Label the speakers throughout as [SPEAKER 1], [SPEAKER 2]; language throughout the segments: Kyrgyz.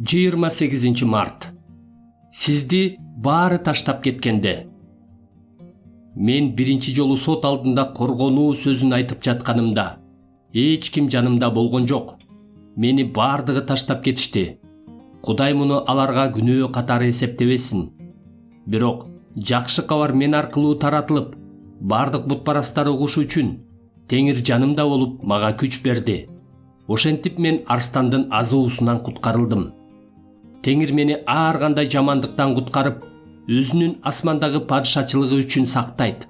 [SPEAKER 1] 28 март. Сизди баары таштап кеткенде. Мен биринчи жолу сот алдында коргонуу сөзүн айтып жатканымда эч ким жанымда болгон жок. Мени баардыгы таштап кетишти. Кудай муну аларга күнөө катары эсептебесин. Бирок жакшы кабар мен аркылуу таратылып, бардык бутпарастар угушу үчүн Теңир жанымда болуп мага күч берди. Ошентип мен арстандын азуусунан куткарылдым. Теңир мени ар кандай жамандыктан куткарып, өзүнүн асмандагы падышачылыгы үчүн сактайт.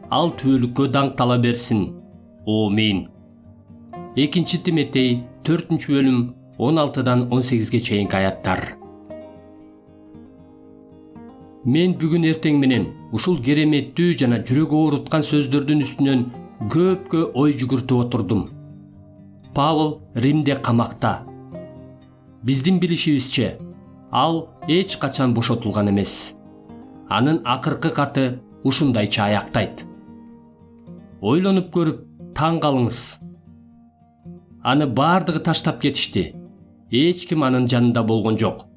[SPEAKER 1] Ал түбөлүккө даңктала берсин. Амин. 2 Тиметей 4-бөлүм 16-дан 18-ге чейинки аяттар. Мен бүгүн эртең менен ушул кереметтүү жана жүрөк ооруткан сөздөрдүн үстүнөн көпкө ой жүгүртүп отурдум. Павел Римде камакта. Биздин билишибизче, ал эч качан бошотулган эмес. Анын акыркы каты ушундайча аяктайт. Ойлонуп көрүп таң калыңыз. Аны бардыгы таштап кетишти. Эч ким анын жанында болгон жок.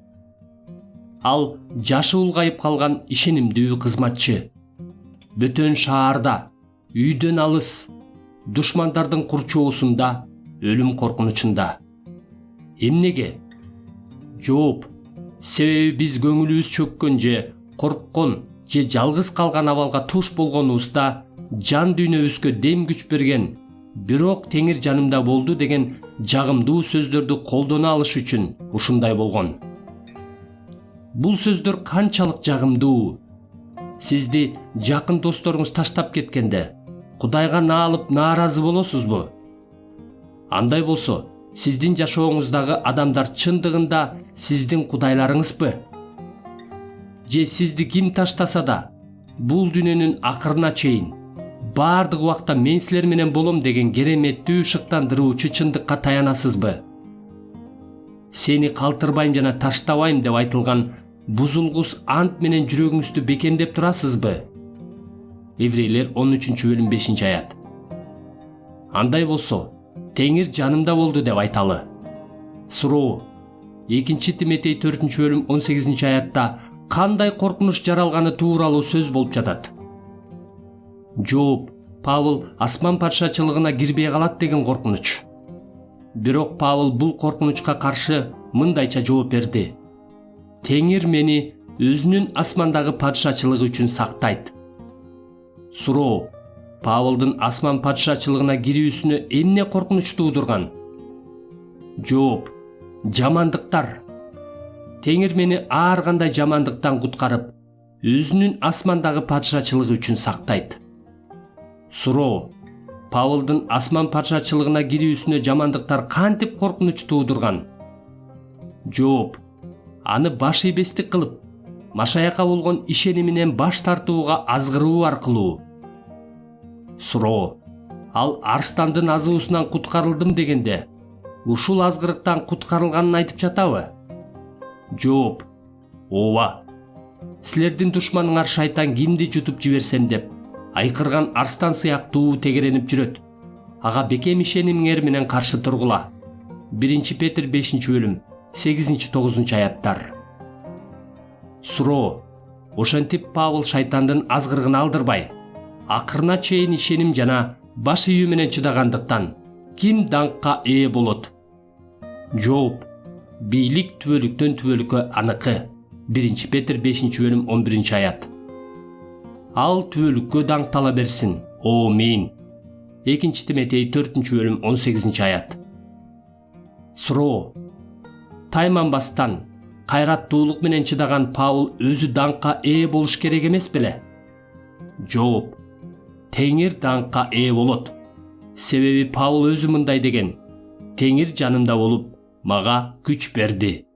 [SPEAKER 1] Ал жашы улгайып калган ишенимдүү кызматчы. Бөтөн шаарда, үйдөн алыс, душмандардын курчоосунда, өлүм коркунучунда. Эмнеге? Жооп: себеби биз көңүлүбүз чөккөн же корккон же жалгыз калган абалга туш болгонубузда жан дүйнөбүзгө дем күч берген, бирок Теңир жанымда болду деген жагымдуу сөздөрдү колдоно алыш үчүн ушундай болгон. Бул сөздөр канчалык жагымдуу. Сизди жакын досторуңуз таштап кеткенде Кудайга наалып нааразы болосузбу? Андай болсо, сиздин жашооңуздагы адамдар чындыгында сиздин кудайларыңызбы? Же сизди ким таштаса да, бул дүйнөнүн акырына чейин бардык убакта мен силер менен болом деген кереметтүү шыктандыруучу чындыкка таянасызбы? Сени калтырбайм жана таштабайм деп айтылган бузулгус ант менен жүрөгүңүздү бекемдеп турасызбы? Еврейлер 13-бөлүм 5-аят. Андай болсо, Теңир жанымда болду деп айталы. Суроо: 2 Тиметей 4-бөлүм 18-аятта кандай коркунуч жаралганы тууралуу сөз болуп жатат. Жооп: Павел асман падышачылыгына кирбей калат деген коркунуч. Бирок Павел бул коркунучка каршы мындайча жооп берди. Теңир мени өзүнүн асмандагы падышачылыгы үчүн сактайт. Суроо: Павелдин асман падышачылыгына кирүүсүнө эмне коркунуч туудурган? Жооп: жамандыктар. Теңир мени ар кандай жамандыктан куткарып, өзүнүн асмандагы падышачылыгы үчүн сактайт. Суроо: Павелдин асман падышачылыгына кирүүсүнө жамандыктар кантип коркунуч туудурган? Жооп: аны баш ийбестик кылып, Машаякка болгон ишениминен баш тартууга азгыруу аркылуу. Суроо: ал арстандын азуусунан куткарылдым дегенде, ушул азгырыктан куткарылганын айтып жатабы? Жооп: ооба. Силердин душманыңар шайтан кимди жутуп жиберсем деп айкырган арстан сыяктуу тегеренип жүрөт. Ага бекем ишенимиңер менен каршы тургула. 1 Петр 5-бөлүм 8-9 аяттар. Суроо: ошентип Павел шайтандын азгырыгын алдырбай, акырына чейин ишеним жана баш ийүү менен чыдагандыктан ким даңкка ээ болот? Жооп: бийлик түбөлүктөн түбөлүккө аныкы. 1 Петр 5-бөлүм 11-аят. Ал түбөлүккө даңктала берсин. Амин. 2 Тиметей 4-бөлүм 18-аят. Суроо: тайманбастан, кайраттуулук менен чыдаган Павел өзү даңкка ээ болуш керек эмес беле? Жооп: Теңир даңкка ээ болот. Себеби Павел өзү мындай деген: Теңир жанымда болуп, мага күч берди.